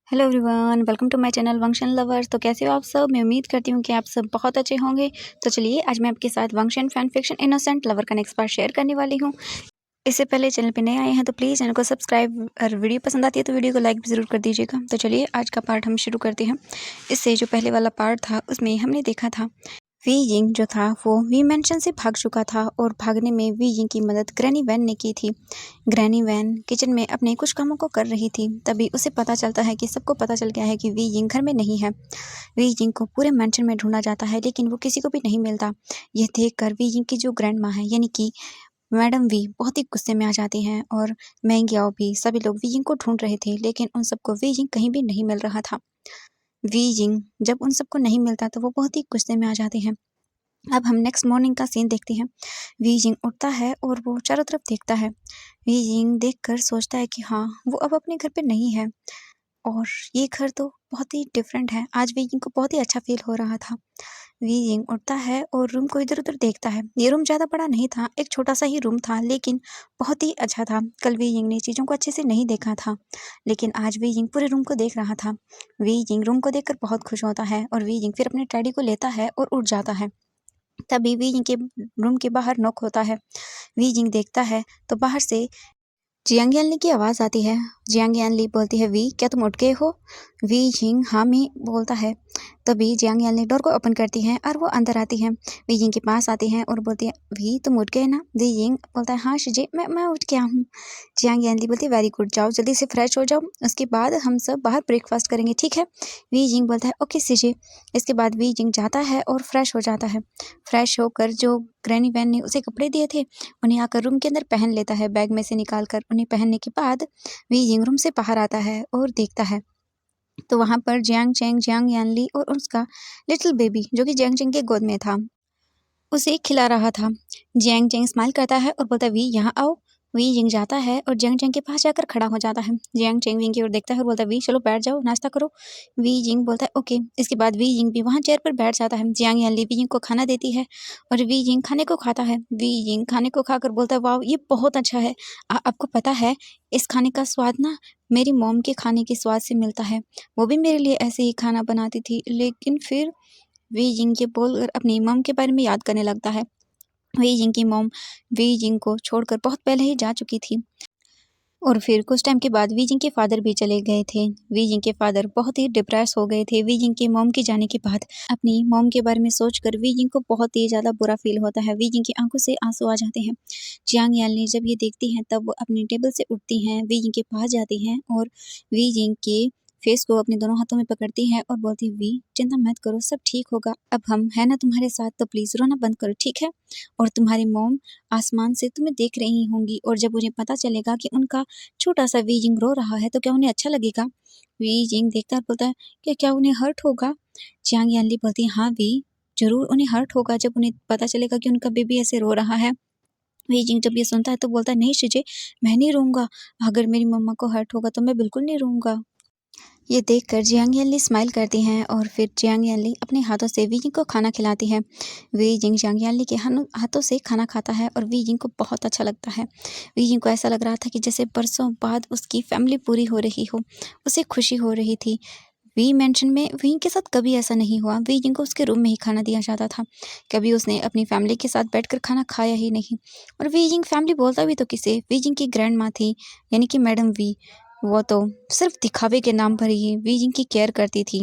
Hello everyone, welcome to my channel Vanshan lovers. तो कैसे हो आप सब? मैं उम्मीद करती हूँ कि आप सब बहुत अच्छे होंगे। तो चलिए आज मैं आपके साथ वंशन फैन फिक्शन इनोसेंट लवर का नेक्स्ट पार्ट शेयर करने वाली हूँ। इससे पहले चैनल पे नए आए हैं तो प्लीज़ चैनल को सब्सक्राइब, और वीडियो पसंद आती है तो वीडियो को लाइक भी ज़रूर कर दीजिएगा। तो चलिए आज का पार्ट हम शुरू करते हैं। इससे जो पहले वाला पार्ट था उसमें हमने देखा था वी यिंग जो था वो वी मैंशन से भाग चुका था और भागने में वी यिंग की मदद ग्रैनी वैन ने की थी। ग्रैनी वैन किचन में अपने कुछ कामों को कर रही थी, तभी उसे पता चलता है कि सबको पता चल गया है कि वी यिंग घर में नहीं है। वी यिंग को पूरे मैंशन में ढूंढा जाता है लेकिन वो किसी को भी नहीं मिलता। यह देखकर वी यिंग की जो ग्रैंड माँ है यानी कि मैडम वी बहुत ही गुस्से में आ जाती हैं और मैंग याओ भी सभी लोग वी यिंग को ढूंढ रहे थे लेकिन उन सबको वी यिंग कहीं भी नहीं मिल रहा था। वी यिंग जब उन सबको नहीं मिलता तो वो बहुत ही गुस्से में आ जाते हैं। अब हम नेक्स्ट मॉर्निंग का सीन देखते हैं। वी जिंग उठता है और वो चारों तरफ देखता है। वी जिंग देखकर सोचता है कि हाँ, वो अब अपने घर पे नहीं है और ये घर तो बहुत ही डिफरेंट है। आज वी जिंग को बहुत ही अच्छा फील हो रहा था। वी जिंग उठता है और रूम को इधर उधर देखता है। ये रूम ज़्यादा बड़ा नहीं था, एक छोटा सा ही रूम था लेकिन बहुत ही अच्छा था। कल वी जिंग ने चीज़ों को अच्छे से नहीं देखा था लेकिन आज वी जिंग पूरे रूम को देख रहा था। वी जिंग रूम को देखकर बहुत खुश होता है और वी जिंग फिर अपने टैडी को लेता है और उठ जाता है। तभी वी जिंग के रूम के बाहर नॉक होता है। वी जिंग देखता है तो बाहर से जियांग यानली की आवाज़ आती है। जियांग यानली बोलती है, वी क्या तुम उठ गए हो? वी जिंग हाँ मैं बोलता है। तभी जियांग यानली डोर को ओपन करती हैं और वो अंदर आती हैं। वी जिंग के पास आती हैं और बोलती है, वी तुम उठ गए ना? वी जिंग बोलता है, हाँ शिजे मैं उठ गया हूँ। जियांग यानली बोलती है, वेरी गुड, जाओ जल्दी से फ्रेश हो जाओ, उसके बाद हम सब बाहर ब्रेकफास्ट करेंगे, ठीक है? वी जिंग बोलता है, ओके शिजे। इसके बाद वी जिंग जाता है और फ्रेश हो जाता है। फ्रेश होकर जो ग्रैनी वैन ने उसे कपड़े दिए थे उन्हें आकर रूम के अंदर पहन लेता है, बैग में से निकाल कर। उन्हें पहनने के बाद वी यिंग रूम से बाहर आता है और देखता है तो वहां पर जियांग चेंग, जियांग यानली और उसका लिटिल बेबी जो कि जियांग चेंग के गोद में था उसे खिला रहा था। जियांग चेंग स्माइल करता है और बोलता है, वी यहाँ आओ। वी यिंग जाता है और जियांग चेंग के पास जाकर खड़ा हो जाता है। जियांग चेंग विंग की ओर देखता है और बोलता है, वी चलो बैठ जाओ, नाश्ता करो। वी यिंग बोलता है, ओके। इसके बाद वी यिंग भी वहाँ चेयर पर बैठ जाता है। जियांग यानली वी यिंग को खाना देती है और वी यिंग खाने को खाता है। वी यिंग खाने को खाकर बोलता है, वाह ये बहुत अच्छा है। आपको पता है इस खाने का स्वाद ना मेरी मॉम के खाने के स्वाद से मिलता है। वो भी मेरे लिए ऐसे ही खाना बनाती थी। लेकिन फिर वी यिंग ये बोलकर अपनी मॉम के बारे में याद करने लगता है। वी जिंग की मॉम वी जिंग को छोड़कर बहुत पहले ही जा चुकी थी और फिर कुछ टाइम के बाद वी जिंग के फादर भी चले गए थे। वी जिंग के फादर बहुत ही डिप्रेस हो गए थे वी जिंग की मॉम के जाने के बाद। अपनी मॉम के बारे में सोचकर वी जिंग को बहुत ही ज़्यादा बुरा फील होता है। वी जिंग की आंखों से आंसू आ जाते हैं। जियांग यानली जब ये देखती हैं तब वो अपनी टेबल से उठती हैं, वी जिंग के पास जाती हैं और वी जिंग के फेस को अपने दोनों हाथों में पकड़ती हैं और बोलती, वी चिंता मत करो, सब ठीक होगा। अब हम है ना तुम्हारे साथ, तो प्लीज़ रोना बंद करो, ठीक है? और तुम्हारी मॉम आसमान से तुम्हें देख रही होंगी और जब उन्हें पता चलेगा कि उनका छोटा सा वी जिंग रो रहा है तो क्या उन्हें अच्छा लगेगा? वी जिंग देखता है और बोलता है कि क्या उन्हें हर्ट होगा? जियांग यानली बोलती है, हाँ वी जरूर उन्हें हर्ट होगा जब उन्हें पता चलेगा कि उनका बेबी ऐसे रो रहा है। वी जिंग जब ये सुनता है तो बोलता है, नहीं शिजे मैं नहीं रोऊंगा, अगर मेरी मम्मा को हर्ट होगा तो मैं बिल्कुल नहीं रोऊंगा। ये देखकर जियांग यानली स्माइल करती हैं और फिर जियांग यानली अपने हाथों से वी जिंग को खाना खिलाती है। वी जिंग जियांग यानली के हाथों से खाना खाता है और वी जिंग को बहुत अच्छा लगता है। वी जिंग को ऐसा लग रहा था कि जैसे बरसों बाद उसकी फैमिली पूरी हो रही हो, उसे खुशी हो रही थी। वी मेंशन में वी के साथ कभी ऐसा नहीं हुआ। वी जिंग को उसके रूम में ही खाना दिया जाता था, कभी उसने अपनी फैमिली के साथ बैठकर खाना खाया ही नहीं। और वी जिंग फैमिली बोलता भी तो किसे, वी जिंग की ग्रैंड माँ थी यानी कि मैडम वी, वो तो सिर्फ दिखावे के नाम पर ही वी जिंग की केयर करती थी।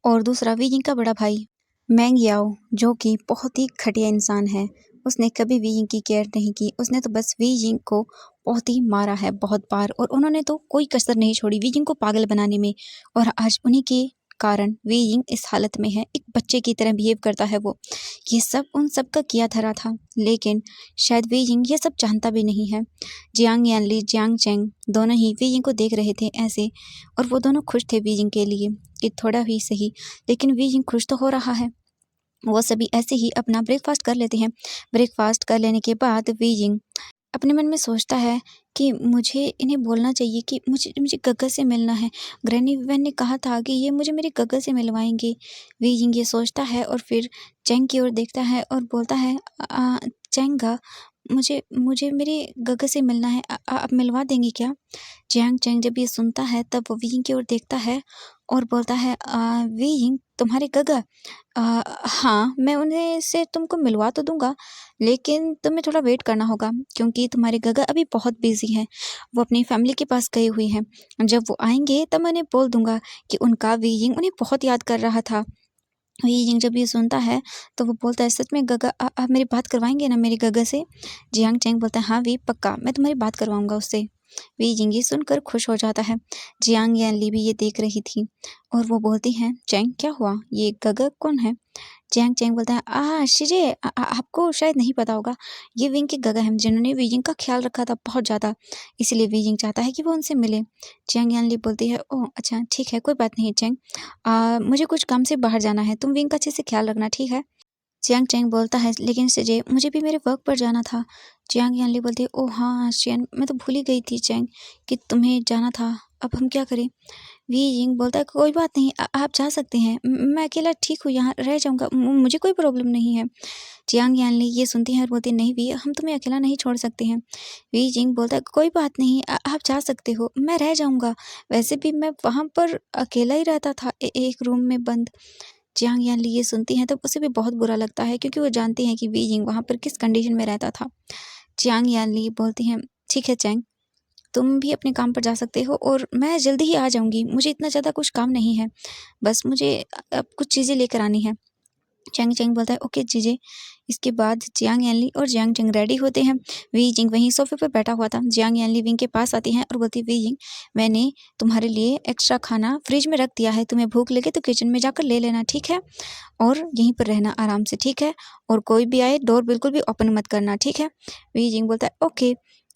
और दूसरा वी जिंग का बड़ा भाई मैंग याओ जो कि बहुत ही घटिया इंसान है, उसने कभी वी जिंग की केयर नहीं की। उसने तो बस वी जिंग को बहुत ही मारा है, बहुत बार, और उन्होंने तो कोई कसर नहीं छोड़ी वी जिंग को पागल बनाने में। और आज उन्हीं के कारण वी जिंग इस हालत में है, एक बच्चे की तरह बिहेव करता है वो। ये सब उन सब का किया धरा था लेकिन शायद वी जिंग ये सब जानता भी नहीं है। जियांग यानली, जियांग चेंग दोनों ही वी जिंग को देख रहे थे ऐसे, और वो दोनों खुश थे वी जिंग के लिए कि थोड़ा ही सही लेकिन वी जिंग खुश तो हो रहा है। वो सभी ऐसे ही अपना ब्रेकफास्ट कर लेते हैं। ब्रेकफास्ट कर लेने के बाद वी जिंग अपने मन में सोचता है कि मुझे इन्हें बोलना चाहिए कि मुझे मुझे गग्गा से मिलना है। ग्रैनी वैन ने कहा था कि ये मुझे मेरी गग्गा से मिलवाएंगे। वी जिंग ये सोचता है और फिर चैंग की ओर देखता है और बोलता है, चैंगा मुझे मुझे मेरे गगा से मिलना है, आप मिलवा देंगे क्या? जियांग चैंग जब ये सुनता है तब वो वी यिंग की ओर देखता है और बोलता है, वी यिंग तुम्हारे गगा? हाँ, मैं उन्हें से तुमको मिलवा तो दूँगा, लेकिन तुम्हें थोड़ा वेट करना होगा क्योंकि तुम्हारे गगा अभी बहुत बिज़ी हैं। वो अपनी फैमिली के पास गए हुए हैं। जब वो आएँगे तब मैं उन्हें बोल दूँगा कि उनका वी यिंग उन्हें बहुत याद कर रहा था। वी यिंग जब ये सुनता है तो वो बोलता है, सच में गगा आप मेरी बात करवाएँगे ना मेरे गगा से? जियांग चैंग बोलता है, हाँ वी पक्का, मैं तुम्हारी बात करवाऊँगा उससे। वी यिंग ये सुनकर खुश हो जाता है। जियांग यांली भी ये देख रही थी और वो बोलती हैं, चैंग क्या हुआ? ये गगा कौन है? जियांग चैंग बोलता है, शिजे आपको शायद नहीं पता होगा, ये विंग के गगा हैं जिन्होंने वी यिंग का ख्याल रखा था बहुत ज़्यादा, इसीलिए वी यिंग चाहता है कि वो उनसे मिले। जियांग यांली बोलती है, ओह अच्छा ठीक है, कोई बात नहीं चैंग, मुझे कुछ काम से बाहर जाना है, तुम विंग का अच्छे से ख्याल रखना, ठीक है? जियांग चैंग बोलता है, लेकिन सिजे मुझे भी मेरे वर्क पर जाना था। जियांग यांली बोलती है, ओह हाँ शियन, मैं तो भूल ही गई थी चैंग कि तुम्हें जाना था, अब हम क्या करें? वी यिंग बोलता है, कोई बात नहीं, आप जा सकते हैं, मैं अकेला ठीक हूँ, यहाँ रह जाऊँगा, मुझे कोई प्रॉब्लम नहीं है। जियांग यांली ये सुनती हैं और बोलती है, नहीं वी हम तुम्हें अकेला नहीं छोड़ सकते हैं। वी यिंग बोलता है, कोई बात नहीं, आप जा सकते हो, मैं रह जाऊँगा, वैसे भी मैं वहाँ पर अकेला ही रहता था एक रूम में बंद। जियांग यांली ये सुनती हैं तब उसे भी बहुत बुरा लगता है क्योंकि वो जानती हैं कि वी यिंग वहाँ पर किस कंडीशन में रहता था। जियांग यांली बोलती हैं, ठीक है चैंग, तुम भी अपने काम पर जा सकते हो और मैं जल्दी ही आ जाऊँगी, मुझे इतना ज़्यादा कुछ काम नहीं है, बस मुझे अब कुछ चीज़ें लेकर आनी है। जियांग चैंग बोलता है, ओके जीजे। इसके बाद जियांग यांली और जियांग चैंग रेडी होते हैं। वी यिंग वहीं सोफे पर बैठा हुआ था। जियांग यांली विंग के पास आती हैं और बोलती है, वी यिंग मैंने तुम्हारे लिए एक्स्ट्रा खाना फ्रिज में रख दिया है, तुम्हें भूख लगे तो किचन में जाकर ले लेना, ठीक है? और यहीं पर रहना आराम से, ठीक है? और कोई भी आए डोर बिल्कुल भी ओपन मत करना, ठीक है? वी यिंग बोलता है, ओके।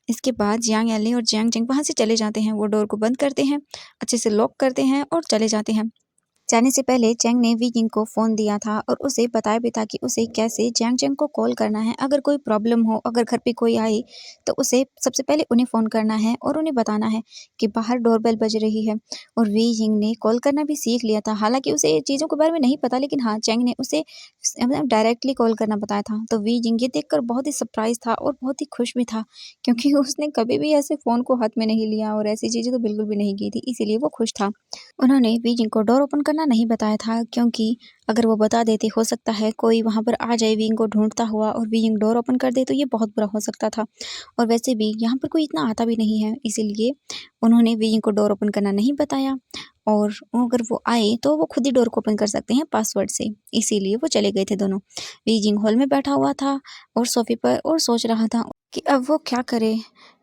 इसके बाद जियांग यांली और जियांग चैंग वहाँ से चले जाते हैं। वो डोर को बंद करते हैं, अच्छे से लॉक करते हैं और चले जाते हैं। जाने से पहले चैंग ने वी यिंग को फ़ोन दिया था और उसे बताया भी था कि उसे कैसे जियांग चैंग को कॉल करना है। अगर कोई प्रॉब्लम हो, अगर घर पे कोई आए तो उसे सबसे पहले उन्हें फ़ोन करना है और उन्हें बताना है कि बाहर डोरबेल बज रही है। और वी यिंग ने कॉल करना भी सीख लिया था। हालाँकि उसे चीज़ों के बारे में नहीं पता, लेकिन हाँ, चैंग ने उसे मतलब डायरेक्टली कॉल करना बताया था। तो वी यिंग ये देखकर बहुत ही सरप्राइज़ था और बहुत ही खुश भी था क्योंकि उसने कभी भी ऐसे फ़ोन को हाथ में नहीं लिया और ऐसी चीज़ें तो बिल्कुल भी नहीं की थी, इसीलिए वो खुश था। उन्होंने वी जिंग को डोर ओपन करना नहीं बताया था क्योंकि अगर वो बता देते हो सकता है कोई वहाँ पर आ जाए विंग को ढूंढता हुआ और विंग डोर ओपन कर दे तो ये बहुत बुरा हो सकता था। और वैसे भी यहाँ पर कोई इतना आता भी नहीं है, इसीलिए उन्होंने विंग को डोर ओपन करना नहीं बताया। और अगर वो आए तो वो खुद ही डोर को ओपन कर सकते हैं पासवर्ड से, इसीलिए वो चले गए थे दोनों। वी हॉल में बैठा हुआ था और सोफे पर और सोच रहा था कि अब वो क्या करे।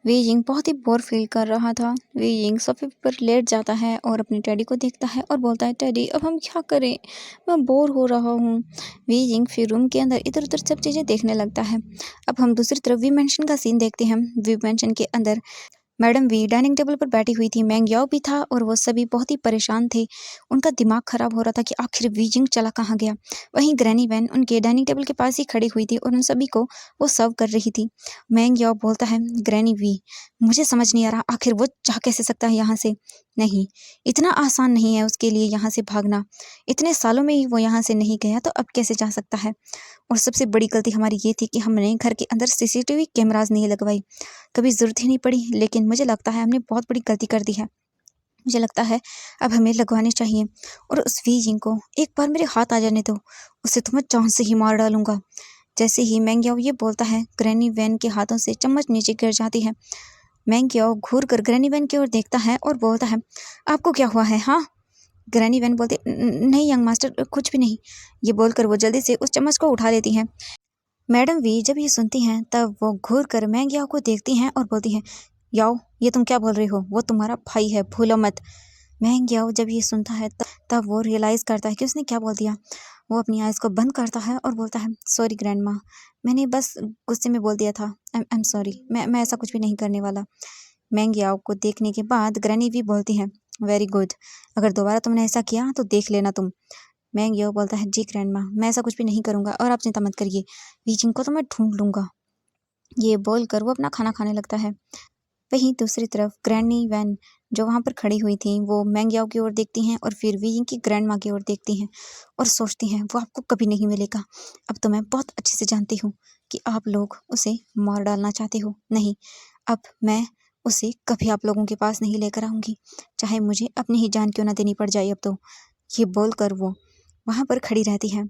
वी यिंग बहुत ही बोर फील कर रहा था। वी यिंग सोफे पर लेट जाता है और अपने टैडी को देखता है और बोलता है, टैडी अब हम क्या करें, मैं बोर हो रहा हूँ। वी यिंग फिर रूम के अंदर इधर उधर सब चीज़ें देखने लगता है। अब हम दूसरी तरफ वी मेंशन का सीन देखते हैं। वी मेंशन के अंदर मैडम वी डाइनिंग टेबल पर बैठी हुई थी, मैंग याओ भी था और वो सभी बहुत ही परेशान थे। उनका दिमाग खराब हो रहा था कि आखिर वी जिंग चला कहाँ गया। वहीं ग्रैनी वैन उनके डाइनिंग टेबल के पास ही खड़ी हुई थी और उन सभी को वो सर्व कर रही थी। मैंग याओ बोलता है, ग्रैनी वी मुझे समझ नहीं आ रहा आखिर वो जा कैसे सकता है यहाँ से। नहीं, इतना आसान नहीं है उसके लिए यहाँ से भागना। इतने सालों में ही वो यहाँ से नहीं गया तो अब कैसे जा सकता है। और सबसे बड़ी गलती हमारी ये थी कि हमने घर के अंदर सीसीटीवी कैमरास नहीं लगवाई, कभी ज़रूरत ही नहीं पड़ी, लेकिन मुझे लगता है हमने बहुत बड़ी गलती कर दी है। मुझे लगता है अब हमें लगवानी चाहिए। और उस वी जिंग को एक बार मेरे हाथ आ जाने दो, उसे तो मैं जान से ही मार डालूंगा। जैसे ही मैंग याओ ये बोलता है, ग्रैनी वैन के हाथों से चम्मच नीचे गिर जाती है। मैंग याओ घूर कर ग्रैनी वैन की ओर देखता है और बोलता है, आपको क्या हुआ है हाँ? ग्रैनी वैन बोलती, नहीं यंग मास्टर, कुछ भी नहीं। ये बोलकर वो जल्दी से उस चम्मच को उठा लेती हैं। मैडम वी जब ये सुनती हैं तब वो घूर कर मैंग याओ को देखती हैं और बोलती हैं, याओ ये तुम क्या बोल रही हो, वो तुम्हारा भाई है, भूलो मत। मैंग याओ जब ये सुनता है तब वो रियलाइज़ करता है कि उसने क्या बोल दिया। वो अपनी आइज़ को बंद करता है और बोलता है, सॉरी ग्रैंड माँ, मैंने बस गुस्से में बोल दिया था, आई एम सॉरी, मैं ऐसा कुछ भी नहीं करने वाला। मैंग याओ को देखने के बाद ग्रैनी भी बोलती है, वेरी गुड, अगर दोबारा तुमने ऐसा किया तो देख लेना तुम। मैंग याओ बोलता है, जी ग्रैंडमा, मैं ऐसा कुछ भी नहीं करूँगा और आप चिंता मत करिए, वी जिंग को तो मैं ढूंढ लूँगा। ये बोलकर वो अपना खाना खाने लगता है। वहीं दूसरी तरफ ग्रैनी वैन जो वहाँ पर खड़ी हुई थी वो मैंग याओ की ओर देखती हैं और फिर वी की ग्रैंड माँ की ओर देखती हैं और सोचती हैं वो आपको कभी नहीं मिलेगा। अब तो मैं बहुत अच्छे से जानती हूँ कि आप लोग उसे मार डालना चाहते हो। नहीं, अब मैं उसे कभी आप लोगों के पास नहीं लेकर आऊँगी, चाहे मुझे अपनी ही जान क्यों ना देनी पड़ जाए अब तो। ये बोलकर वो वहाँ पर खड़ी रहती है।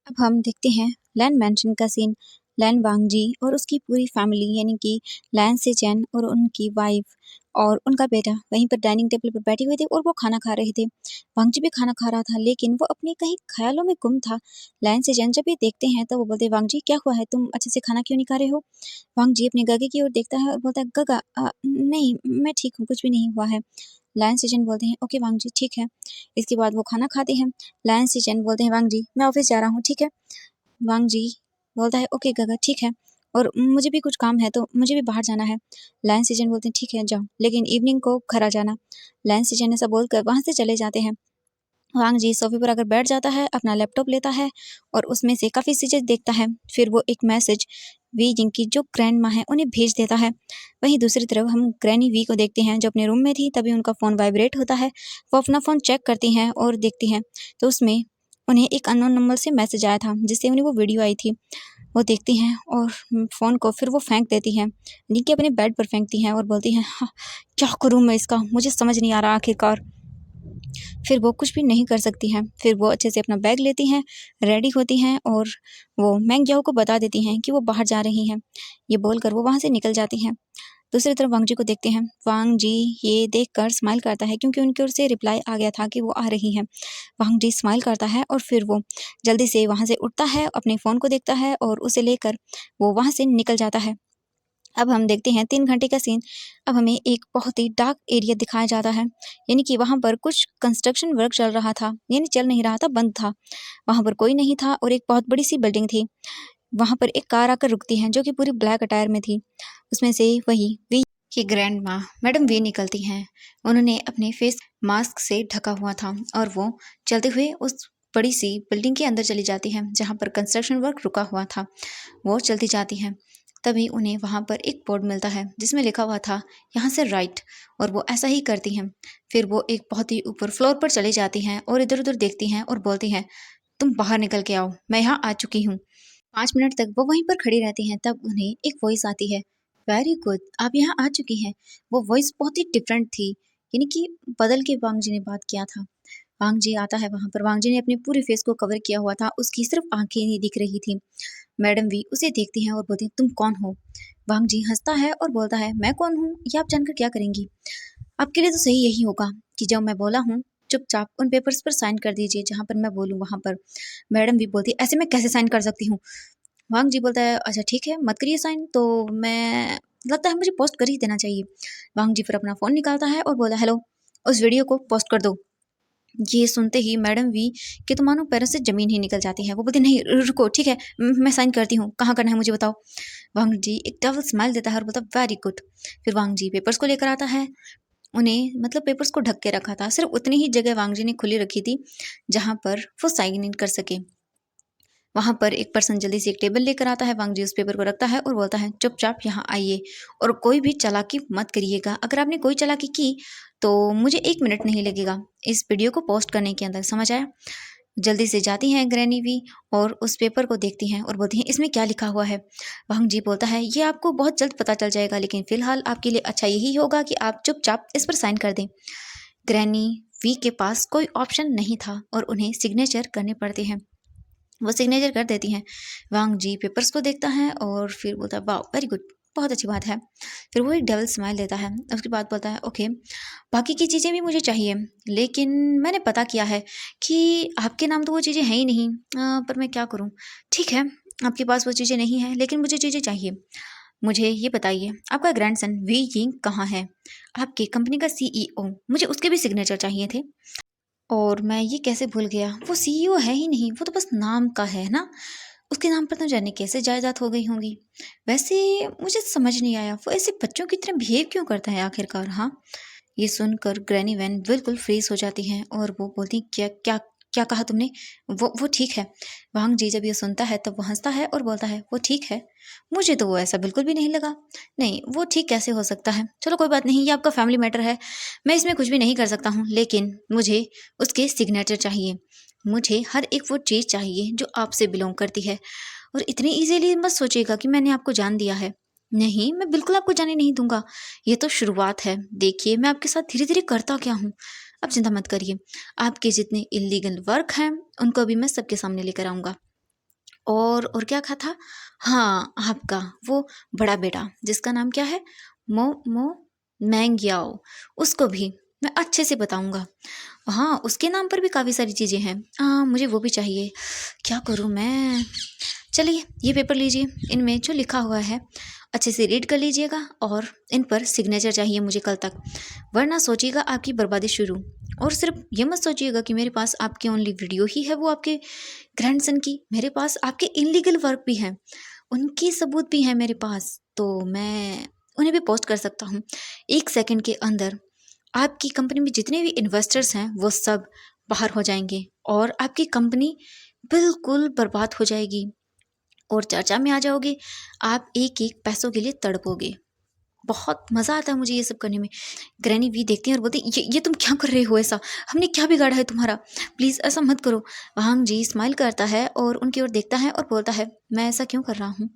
अब हम देखते हैं लैन मैंशन का सीन। लैन वांगजी और उसकी पूरी फैमिली यानी कि लैन सेचेन और उनकी वाइफ और उनका बेटा वहीं पर डाइनिंग टेबल पर बैठे हुए थे और वो खाना खा रहे थे। वांगजी भी खाना खा रहा था लेकिन वो अपने कहीं ख्यालों में गुम था। लैन सेचेन जब ये देखते हैं तो वो बोलते हैं, वांगजी क्या हुआ है, तुम अच्छे से खाना क्यों नहीं खा रहे हो? वांगजी अपने गगे की ओर देखता है और बोलता है, गगा नहीं, मैं ठीक हूँ, कुछ भी नहीं हुआ है। लायन सेचेन बोलते हैं, ओके वांगजी ठीक है। इसके बाद वो खाना खाते हैं। लायन सेचेन बोलते हैं, वांगजी मैं ऑफिस जा रहा हूँ, ठीक है। वांगजी बोलता है, ओके गगा ठीक है, और मुझे भी कुछ काम है तो मुझे भी बाहर जाना है। लायन सेचेन बोलते हैं, ठीक है जाओ, लेकिन इवनिंग को घर आ जाना। लायन सेचेन ऐसा बोलकर वहां से चले जाते हैं। वांगजी सोफे पर आकर बैठ जाता है, अपना लैपटॉप लेता है और उसमें से काफ़ी चीज़ें देखता है। फिर वो एक मैसेज वी जिंग की जो ग्रैंड माँ है उन्हें भेज देता है। वहीं दूसरी तरफ हम ग्रैनी वी को देखते हैं जो अपने रूम में थी, तभी उनका फ़ोन वाइब्रेट होता है। वो अपना फ़ोन चेक करती हैं और देखती हैं तो उसमें उन्हें एक अननोन नंबर से मैसेज आया था जिससे उन्हें वो वीडियो आई थी। वो देखती हैं और फ़ोन को फिर वो फेंक देती हैं, नीचे अपने बेड पर फेंकती हैं और बोलती हैं, हाँ, क्या करूँ मैं इसका, मुझे समझ नहीं आ रहा आखिरकार। फिर वो कुछ भी नहीं कर सकती हैं। फिर वो अच्छे से अपना बैग लेती हैं, रेडी होती हैं और वो मैंग याओ को बता देती हैं कि वो बाहर जा रही हैं। ये बोलकर वो वहाँ से निकल जाती हैं। दूसरी तरफ वांग जी को देखते हैं। वांग जी ये देखकर स्माइल करता है क्योंकि उनकी ओर से रिप्लाई आ गया था कि वो आ रही हैं। वांग जी स्माइल करता है और फिर वो जल्दी से वहाँ से उठता है, अपने फ़ोन को देखता है और उसे लेकर वो वहाँ से निकल जाता है। अब हम देखते हैं 3 घंटे का सीन। अब हमें एक बहुत ही डार्क एरिया दिखाया जाता है, यानी कि वहाँ पर कुछ कंस्ट्रक्शन वर्क चल रहा था, यानी चल नहीं रहा था, बंद था। वहाँ पर कोई नहीं था और एक बहुत बड़ी सी बिल्डिंग थी। वहाँ पर एक कार आकर रुकती है जो कि पूरी ब्लैक अटायर में थी। उसमें से वही वी की ग्रैंड माँ मैडम वी निकलती हैं। उन्होंने अपने फेस मास्क से ढका हुआ था और वो चलते हुए उस बड़ी सी बिल्डिंग के अंदर चली जाती हैं जहाँ पर कंस्ट्रक्शन वर्क रुका हुआ था। वो चलती जाती हैं, तभी उन्हें वहाँ पर एक बोर्ड मिलता है जिसमें लिखा हुआ था यहाँ से राइट, और वो ऐसा ही करती हैं। फिर वो एक बहुत ही ऊपर फ्लोर पर चली जाती हैं और इधर उधर देखती हैं और बोलती हैं, तुम बाहर निकल के आओ, मैं यहाँ आ चुकी हूँ। 5 मिनट तक वो वहीं पर खड़ी रहती हैं, तब उन्हें एक वॉइस आती है, वेरी गुड, आप यहाँ आ चुकी हैं। वो वॉइस बहुत ही डिफरेंट थी, यानी कि बदल के वांग जी ने बात किया था। वांग जी आता है वहाँ पर। वांग जी ने अपने पूरे फेस को कवर किया हुआ था, उसकी सिर्फ आंखें ही दिख रही थी। मैडम वी उसे देखती हैं और बोलती हैं, तुम कौन हो? वांग जी हंसता है और बोलता है, मैं कौन हूँ ये आप जानकर क्या करेंगी? आपके लिए तो सही यही होगा कि जब मैं बोला हूँ चुपचाप उन पेपर्स पर साइन कर दीजिए जहाँ पर मैं बोलूँ वहाँ पर। मैडम वी बोलती है, ऐसे मैं कैसे साइन कर सकती हूँ? वांग जी बोलता है, अच्छा ठीक है, मत करिए साइन, तो मैं लगता है मुझे पोस्ट कर ही देना चाहिए। वांग जी फिर अपना फ़ोन निकालता है और बोला, हेलो, उस वीडियो को पोस्ट कर दो। ये सुनते ही मैडम वी के तो मानो पैरों से ज़मीन ही निकल जाती है। वो बोलती, नहीं रुको, ठीक है, मैं साइन करती हूँ, कहाँ करना है मुझे बताओ। वांग जी एक डबल स्माइल देता है और बोलता, वेरी गुड। फिर वांग जी पेपर्स को लेकर आता है। उन्हें मतलब पेपर्स को ढक के रखा था, सिर्फ उतनी ही जगह वांग जी ने खुली रखी थी जहाँ पर वो साइन इन कर सके। वहाँ पर एक पर्सन जल्दी से एक टेबल लेकर आता है। वांग जी उस पेपर को रखता है और बोलता है, चुपचाप यहाँ आइए और कोई भी चालाकी मत करिएगा। अगर आपने कोई चालाकी की तो मुझे 1 मिनट नहीं लगेगा इस वीडियो को पोस्ट करने के अंदर, समझ आया? जल्दी से जाती हैं ग्रैनी भी और उस पेपर को देखती हैं और बोलती हैं, इसमें क्या लिखा हुआ है? वांग जी बोलता है, ये आपको बहुत जल्द पता चल जाएगा, लेकिन फिलहाल आपके लिए अच्छा यही होगा कि आप चुपचाप इस पर साइन कर दें। ग्रैनी वी के पास कोई ऑप्शन नहीं था और उन्हें सिग्नेचर करने पड़ते हैं। वो सिग्नेचर कर देती हैं। वांग जी पेपर्स को देखता है और फिर बोलता है, वाह वेरी गुड, बहुत अच्छी बात है। फिर वो एक डबल स्माइल देता है। उसके बाद बोलता है, ओके, बाकी की चीज़ें भी मुझे चाहिए, लेकिन मैंने पता किया है कि आपके नाम तो वो चीज़ें हैं ही नहीं। पर मैं क्या करूँ? ठीक है, आपके पास वो चीज़ें नहीं हैं, लेकिन मुझे चीज़ें चाहिए। मुझे ये बताइए, आपका ग्रैंडसन वी यिंग कहाँ है? आपकी कंपनी का सीईओ, मुझे उसके भी सिग्नेचर चाहिए थे। और मैं ये कैसे भूल गया, वो सीईओ है ही नहीं, वो तो बस नाम का है ना। उसके नाम पर तो जाने कैसे जायदाद हो गई होंगी। वैसे मुझे समझ नहीं आया वो ऐसे बच्चों की तरह बिहेव क्यों करता है आखिरकार। हाँ, ये सुनकर ग्रैनी वैन बिल्कुल फ्रीज हो जाती हैं और वो बोलती, क्या क्या क्या कहा तुमने? वो ठीक है। वांग जी जब ये सुनता है तब वो हंसता है और बोलता है वो ठीक है? मुझे तो वो ऐसा बिल्कुल भी नहीं लगा। नहीं, वो ठीक कैसे हो सकता है? चलो कोई बात नहीं, ये आपका फैमिली मैटर है, मैं इसमें कुछ भी नहीं कर सकता हूँ, लेकिन मुझे उसके सिग्नेचर चाहिए। मुझे हर एक वो चीज़ चाहिए जो आपसे बिलोंग करती है। और इतनी ईज़िली मत सोचिएगा कि मैंने आपको जान दिया है। नहीं, मैं बिल्कुल आपको जाने नहीं दूँगा। ये तो शुरुआत है। देखिए, मैं आपके साथ धीरे-धीरे करता क्या हूँ। आप चिंता मत करिए। आपके जितने इल्लीगल वर्क हैं, उनको भी मैं सबके सामने लेकर आऊँगा। और क्या कहा था? हाँ, आपका वो बड़ा बेटा जिसका नाम क्या है? मो मो मैंग्याओ, उसको भी मैं अच्छे से बताऊँगा। हाँ, उसके नाम पर भी काफ़ी सारी चीज़ें हैं। मुझे वो भी चाहिए। क्या करूँ मैं? चलिए, ये पेपर लीजिए, इनमें जो लिखा हुआ है अच्छे से रीड कर लीजिएगा और इन पर सिग्नेचर चाहिए मुझे कल तक, वरना सोचिएगा आपकी बर्बादी शुरू। और सिर्फ ये मत सोचिएगा कि मेरे पास आपकी ओनली वीडियो ही है वो आपके ग्रैंडसन की, मेरे पास आपके इनलीगल वर्क भी हैं, उनकी सबूत भी हैं मेरे पास, तो मैं उन्हें भी पोस्ट कर सकता हूँ। 1 सेकंड के अंदर आपकी कंपनी में जितने भी इन्वेस्टर्स हैं वो सब बाहर हो जाएंगे और आपकी कंपनी बिल्कुल बर्बाद हो जाएगी और चर्चा में आ जाओगे। आप एक-एक पैसों के लिए तड़पोगे। बहुत मज़ा आता है मुझे ये सब करने में। ग्रैनी वी देखती हैं और बोलती हैं, ये तुम क्या कर रहे हो ऐसा? हमने क्या बिगाड़ा है तुम्हारा? प्लीज़ ऐसा मत करो। वांग जी स्माइल करता है और उनकी ओर देखता है और बोलता है, मैं ऐसा क्यों कर रहा हूँ?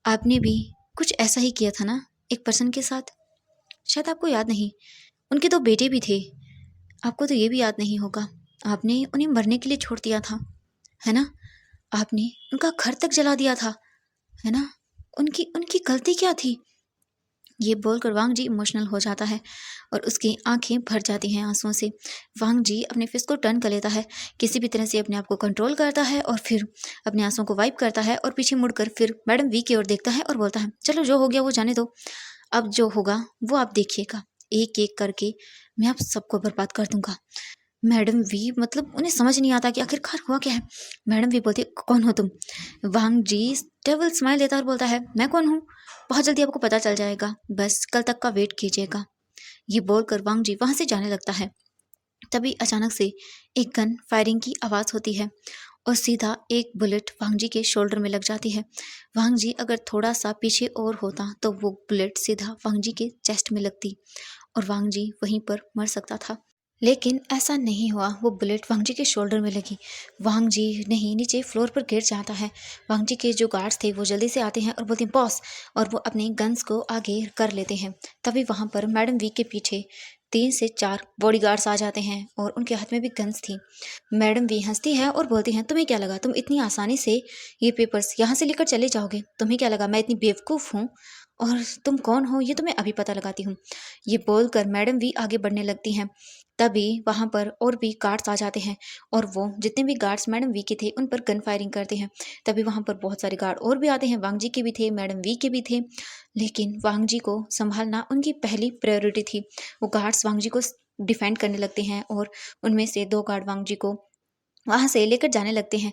आपने भी कुछ ऐसा ही किया था ना एक पर्सन के साथ? शायद आपको याद नहीं। उनके 2 बेटे भी थे। आपको तो ये भी याद नहीं होगा। आपने उन्हें मरने के लिए छोड़ दिया था, है ना? आपने उनका घर तक जला दिया था, है ना? उनकी उनकी गलती क्या थी? ये बोलकर वांग जी इमोशनल हो जाता है और उसकी आंखें भर जाती हैं आंसुओं से। वांग जी अपने फिस्ट को टर्न कर लेता है, किसी भी तरह से अपने आप को कंट्रोल करता है और फिर अपने आंसुओं को वाइप करता है और पीछे मुड़कर फिर मैडम वी की ओर देखता है और बोलता है, चलो जो हो गया वो जाने दो। अब जो होगा वो आप देखिएगा। एक-एक करके मैं आप सबको बर्बाद कर दूंगा। मैडम वी मतलब उन्हें समझ नहीं आता कि आखिरकार हुआ क्या है। मैडम वी बोलती है, कौन हो तुम? वांग जी डेविल स्माइल देता है और बोलता है, मैं कौन हूँ? बहुत जल्दी आपको पता चल जाएगा, बस कल तक का वेट कीजिएगा। ये बोलकर वांग जी वहां से जाने लगता है। तभी अचानक से एक गन फायरिंग की आवाज़ होती है और सीधा एक बुलेट वांग जी के शोल्डर में लग जाती है। वांग जी अगर थोड़ा सा पीछे और होता तो वो बुलेट सीधा वांग जी के चेस्ट में लगती और वांग जी वहीं पर मर सकता था। लेकिन ऐसा नहीं हुआ। वो बुलेट वांग जी के शोल्डर में लगी। वांग जी नहीं नीचे फ्लोर पर गिर जाता है। वांग जी के जो गार्ड्स थे वो जल्दी से आते हैं और बोलते हैं बॉस, और वो अपने गन्स को आगे कर लेते हैं। तभी वहाँ पर मैडम वी के पीछे 3 से 4 बॉडीगार्ड्स आ जाते हैं और उनके हाथ में भी गन्स थी। मैडम वी हंसती है और बोलती हैं, तुम्हें क्या लगा तुम इतनी आसानी से ये पेपर्स यहाँ से लेकर चले जाओगे? तुम्हें क्या लगा मैं इतनी बेवकूफ़ हूँ? और तुम कौन हो ये तो मैं अभी पता लगाती हूँ। ये बोलकर मैडम वी आगे बढ़ने लगती हैं। तभी वहाँ पर और भी गार्ड्स आ जाते हैं और वो जितने भी गार्ड्स मैडम वी के थे उन पर गन फायरिंग करते हैं। तभी वहाँ पर बहुत सारे गार्ड और भी आते हैं, वांग जी के भी थे, मैडम वी के भी थे, लेकिन वांग जी को संभालना उनकी पहली प्रायोरिटी थी। वो गार्ड्स वांग जी को डिफेंड करने लगते हैं और उनमें से 2 गार्ड वांग जी को वहाँ से लेकर जाने लगते हैं।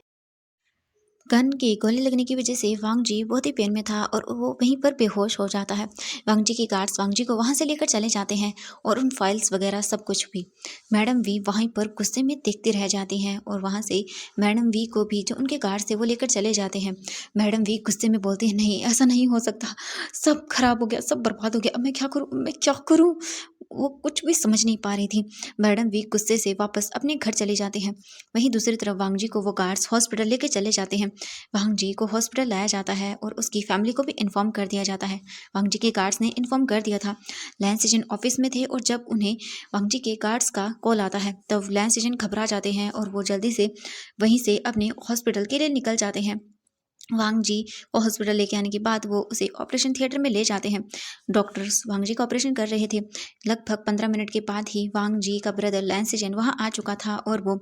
गन की गोली लगने की वजह से वांग जी बहुत ही पेन में था और वो वहीं पर बेहोश हो जाता है। वांग जी के गार्ड्स वांग जी को वहाँ से लेकर चले जाते हैं और उन फाइल्स वगैरह सब कुछ भी। मैडम वी वहीं पर गुस्से में देखती रह जाती हैं और वहाँ से मैडम वी को भी जो उनके गार्ड्स थे वो लेकर चले जाते हैं। मैडम वी गुस्से में बोलती है, नहीं ऐसा नहीं हो सकता, सब खराब हो गया, सब बर्बाद हो गया, अब मैं क्या करूँ, मैं क्या करूँ? वो कुछ भी समझ नहीं पा रही थी। मैडम वी गुस्से से वापस अपने घर चले जाते हैं। वहीं दूसरी तरफ वांग जी को वो गार्ड्स हॉस्पिटल लेके चले जाते हैं। वांग जी को हॉस्पिटल लाया जाता है और उसकी फैमिली को भी इन्फॉर्म कर दिया जाता है। वांग जी के गार्ड्स ने इन्फॉर्म कर दिया था। लैंस एजेंट ऑफिस में थे और जब उन्हें वांग जी के गार्ड्स का कॉल आता है तब लैंस एजेंट घबरा जाते हैं और वो जल्दी से वहीं से अपने हॉस्पिटल के लिए निकल जाते हैं। वांग जी को हॉस्पिटल लेके आने के बाद वो उसे ऑपरेशन थिएटर में ले जाते हैं। डॉक्टर्स वांग जी का ऑपरेशन कर रहे थे। लगभग 15 मिनट के बाद ही वांग जी का ब्रदर लैंस एजेंट वहाँ आ चुका था और वो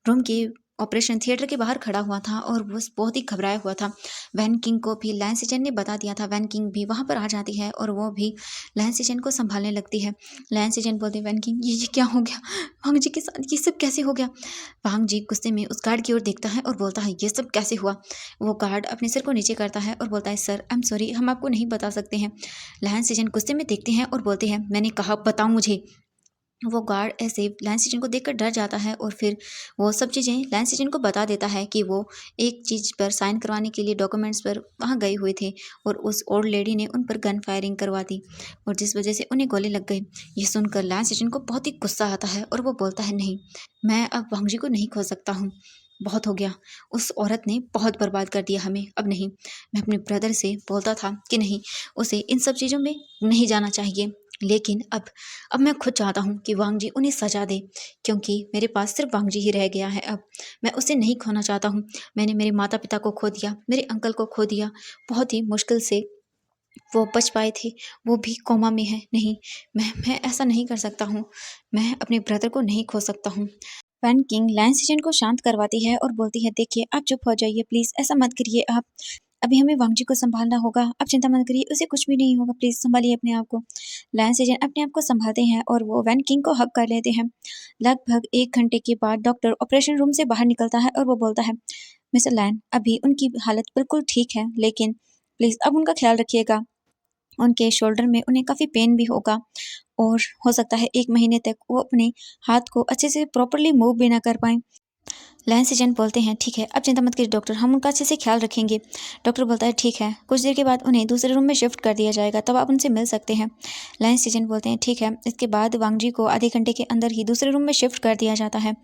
रूम के ऑपरेशन थिएटर के बाहर खड़ा हुआ था और वो बहुत ही घबराया हुआ था। वैन किंग को भी लैंस एजेंट ने बता दिया था। वैन किंग भी वहाँ पर आ जाती है और वो भी लैंस एजेंट को संभालने लगती है। लैंस एजेंट बोलते हैं, वैन किंग ये क्या हो गया वांग जी के साथ, ये सब कैसे हो गया? वांग जी गुस्से में उस गार्ड की ओर देखता है और बोलता है, ये सब कैसे हुआ? वो गार्ड अपने सिर को नीचे करता है और बोलता है, सर आई एम सॉरी, हम आपको नहीं बता सकते हैं। लैंस एजेंट गुस्से में देखते हैं और बोलते हैं, मैंने कहा बताओ मुझे। वो गार्ड ऐसे लैंस एजेंट को देखकर डर जाता है और फिर वो सब चीज़ें लैंस एजेंट को बता देता है कि वो एक चीज़ पर साइन करवाने के लिए डॉक्यूमेंट्स पर वहाँ गए हुए थे और उस ओल्ड लेडी ने उन पर गन फायरिंग करवा दी और जिस वजह से उन्हें गोली लग गई। ये सुनकर लैंस एजेंट को बहुत ही गुस्सा आता है और वो बोलता है, नहीं, मैं अब वांग जी को नहीं खो सकता हूँ। बहुत हो गया, उस औरत ने बहुत बर्बाद कर दिया हमें, अब नहीं। मैं अपने ब्रदर से बोलता था कि नहीं, उसे इन सब चीज़ों में नहीं जाना चाहिए, लेकिन अब मैं खुद चाहता हूँ कि वांग जी उन्हें सजा दे, क्योंकि मेरे पास सिर्फ वांग जी ही रह गया है। अब मैं उसे नहीं खोना चाहता हूँ। मैंने मेरे माता पिता को खो दिया, मेरे अंकल को खो दिया, बहुत ही मुश्किल से वो बच पाए थे, वो भी कोमा में है। नहीं, मैं ऐसा नहीं कर सकता हूँ। मैं अपने ब्रदर को नहीं खो सकता हूँ। वैन किंग लैंस एजेंट को शांत करवाती है और बोलती है, देखिए आप चुप हो जाइए प्लीज़, ऐसा मत करिए आप। अभी हमें वांग जी को संभालना होगा, आप चिंता मत करिए, उसे कुछ भी नहीं होगा, प्लीज़ संभालिए अपने आप को। लैंस एजेंट अपने आप को संभालते हैं और वो वैन किंग को हग कर लेते हैं। लगभग 1 घंटे के बाद डॉक्टर ऑपरेशन रूम से बाहर निकलता है और वो बोलता है, मिस्टर लैन, अभी उनकी हालत बिल्कुल ठीक है, लेकिन प्लीज़ अब उनका ख्याल रखिएगा। उनके शोल्डर में उन्हें काफ़ी पेन भी होगा और हो सकता है 1 महीने तक वो अपने हाथ को अच्छे से प्रॉपर्ली मूव भी ना कर पाएँ। लैंस एजेंट बोलते हैं, ठीक है, अब चिंता मत करिए डॉक्टर, हम उनका अच्छे से ख्याल रखेंगे। डॉक्टर बोलता है, ठीक है, कुछ देर के बाद उन्हें दूसरे रूम में शिफ्ट कर दिया जाएगा, तब आप उनसे मिल सकते हैं। लैंस एजेंट बोलते हैं, ठीक है। इसके बाद वांग जी को आधे घंटे के अंदर ही दूसरे रूम में शिफ्ट कर दिया जाता है।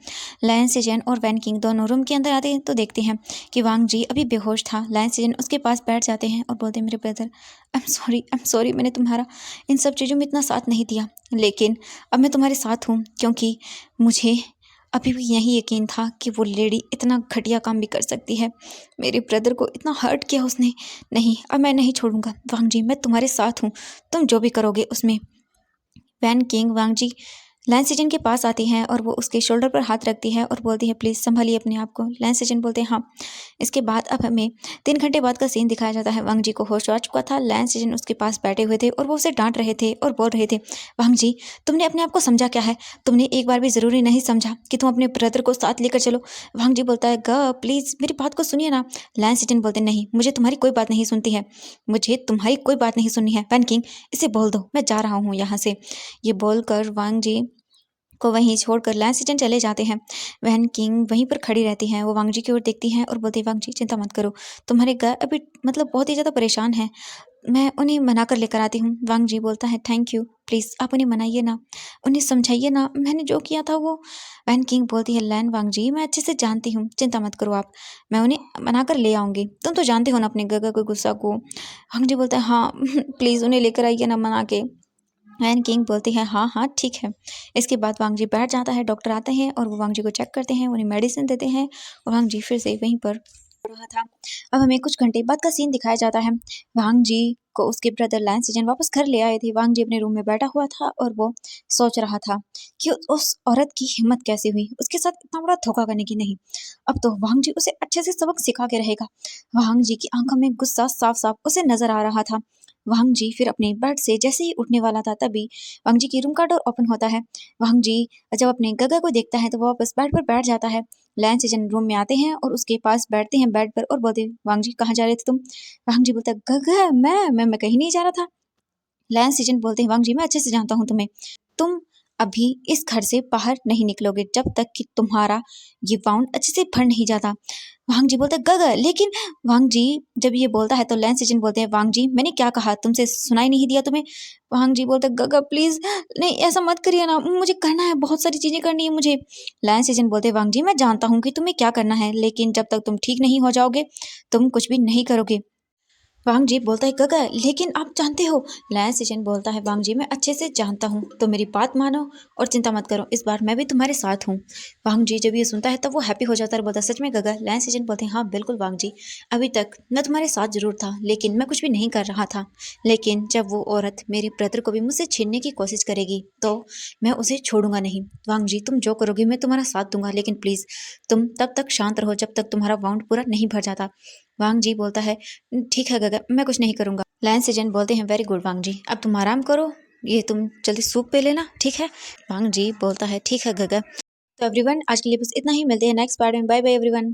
लैंस एजेंट और वैन किंग दोनों रूम के अंदर आते हैं तो देखते हैं कि वांग जी अभी बेहोश था। लैंस एजेंट उसके पास बैठ जाते हैं और बोलते हैं, मेरे ब्रदर, आई एम सॉरी, मैंने तुम्हारा इन सब चीज़ों में इतना साथ नहीं दिया, लेकिन अब मैं तुम्हारे साथ हूँ, क्योंकि मुझे अभी भी यही यकीन था कि वो लेडी इतना घटिया काम भी कर सकती है। मेरे ब्रदर को इतना हर्ट किया उसने। नहीं, अब मैं नहीं छोड़ूंगा। वांग जी, मैं तुम्हारे साथ हूँ, तुम जो भी करोगे उसमें। वैन किंग वांग जी लैंस एजेंट के पास आती हैं और वो उसके शोल्डर पर हाथ रखती है और बोलती है, प्लीज़ संभालिए अपने आप को। लैंस एजेंट बोलते हैं, हाँ। इसके बाद अब हमें 3 घंटे बाद का सीन दिखाया जाता है। वांग जी को होश आ चुका था। लैंस एजेंट उसके पास बैठे हुए थे और वो उसे डांट रहे थे और बोल रहे थे, वांग जी, तुमने अपने आप को समझा क्या है? तुमने एक बार भी ज़रूरी नहीं समझा कि तुम अपने ब्रदर को साथ लेकर चलो। वांग जी बोलता है, ग प्लीज़ मेरी बात को सुनिए ना। लैंस एजेंट बोलते, नहीं, मुझे तुम्हारी कोई बात नहीं सुनती है, मुझे तुम्हारी कोई बात नहीं सुननी है। वैन किंग, इसे बोल दो मैं जा रहा हूँ यहाँ से। ये बोलकर वांग जी को वहीं छोड़कर लैंस एजेंट चले जाते हैं। वैन किंग वहीं पर खड़ी रहती हैं। वो वांग जी की ओर देखती हैं और बोलती है, वांग जी चिंता मत करो, तुम्हारे घर अभी मतलब बहुत ही ज़्यादा परेशान हैं, मैं उन्हें मना कर लेकर आती हूँ। वांग जी बोलता है, थैंक यू, प्लीज़ आप उन्हें मनाइए ना, उन्हें समझाइए ना, मैंने जो किया था वो। वैन किंग बोलती है, लैन वांग जी, मैं अच्छे से जानती हूँ, चिंता मत करो आप, मैं उन्हें मना कर ले आऊँगी। तुम तो जानते हो ना अपने गगा के गुस्सा को। वांग जी बोलता है, हाँ प्लीज़ उन्हें लेकर आइए ना मना के। वैन किंग बोलती है, हाँ हाँ ठीक है। इसके बाद वांग जी बैठ जाता है। डॉक्टर आते हैं और वो वांग जी को चेक करते हैं, उन्हें मेडिसिन देते हैं और वांग जी फिर से वहीं पर रहा था। अब हमें कुछ घंटे बाद का सीन दिखाया जाता है। वांग जी को उसके ब्रदर लैंस एजेंट वापस घर ले आए थे। वांग जी अपने रूम में बैठा हुआ था और वो सोच रहा था कि उस औरत की हिम्मत कैसे हुई उसके साथ इतना बड़ा धोखा करने की। नहीं, अब तो वांग जी उसे अच्छे से सबक सिखा के रहेगा। वांग जी की आंखों में गुस्सा साफ साफ उसे नजर आ रहा था। वांग जी फिर अपने बेड से जैसे ही उठने वाला था, तभी वांग जी की रूम का डोर ओपन होता है। वांग जी जब अपने गगा को देखता है तो वो वापस बेड पर बैठ जाता है। लैंस एजेंट रूम में आते हैं और उसके पास बैठते हैं बेड पर और बोलते, वांग जी कहाँ जा रहे थे तुम? वांग जी बोलता है, गगा मैं कहीं नहीं जा रहा था। लैंस एजेंट बोलते हैं, वांग जी मैं अच्छे से जानता हूँ तुम्हें, तुम अभी इस घर से बाहर नहीं निकलोगे जब तक कि तुम्हारा ये वाउंड अच्छे से भर नहीं जाता। वांग जी बोलता है, गगा लेकिन। वांग जी जब ये बोलता है तो लैंस एजेंट बोलते हैं, वांग जी मैंने क्या कहा, तुमसे सुनाई नहीं दिया तुम्हें? वांग जी बोलते हैं, गगा प्लीज नहीं ऐसा मत करिए ना, मुझे करना है, बहुत सारी चीजें करनी है मुझे। लैंस एजेंट बोलते हैं, वांग जी मैं जानता हूँ कि तुम्हें क्या करना है, लेकिन जब तक तुम ठीक नहीं हो जाओगे तुम कुछ भी नहीं करोगे। वांग जी बोलता है, गगा लेकिन आप जानते हो। लैंस एजेंट बोलता है, वांग जी मैं अच्छे से जानता हूँ, तो मेरी बात मानो और चिंता मत करो, इस बार मैं भी तुम्हारे साथ हूँ। वांग जी जब ये सुनता है तब वो हैप्पी हो जाता है और बोलता है, सच में गगा? लैंस एजेंट बोलते हैं, हाँ बिल्कुल वांग जी, अभी तक मैं तुम्हारे साथ जरूर था लेकिन मैं कुछ भी नहीं कर रहा था, लेकिन जब वो औरत मेरे ब्रदर को भी मुझसे छीनने की कोशिश करेगी तो मैं उसे छोड़ूंगा नहीं। वांग जी तुम जो करोगे मैं तुम्हारा साथ दूंगा, लेकिन प्लीज़ तुम तब तक शांत रहो जब तक तुम्हारा वाउंड पूरा नहीं भर जाता। वांग जी बोलता है, ठीक है गगा मैं कुछ नहीं करूंगा। लैंस एजेंट बोलते हैं, वेरी गुड वांग जी, अब तुम आराम करो, ये तुम जल्दी सूप पे लेना, ठीक है? वांग जी बोलता है, ठीक है गगा। तो एवरीवन आज के लिए बस इतना ही, मिलते हैं नेक्स्ट पार्ट में। Bye bye everyone.